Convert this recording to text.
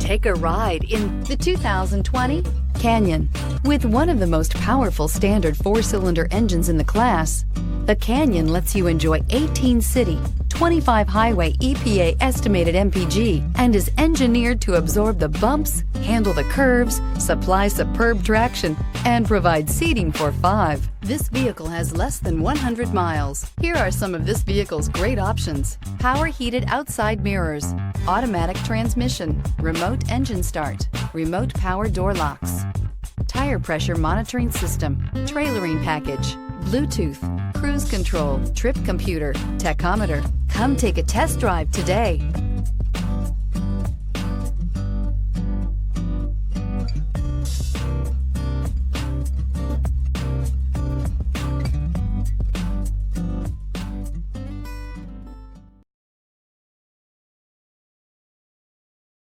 Take a ride in the 2020 Canyon. With one of the most powerful standard 4-cylinder engines in the class, the Canyon lets you enjoy 18 city, 25 highway EPA estimated MPG and is engineered to absorb the bumps, handle the curves, supply superb traction, and provide seating for 5. This vehicle has less than 100 miles. Here are some of this vehicle's great options: power heated outside mirrors, automatic transmission, remote engine start, remote power door locks, tire pressure monitoring system, trailering package, Bluetooth, cruise control, trip computer, tachometer. Come take a test drive today.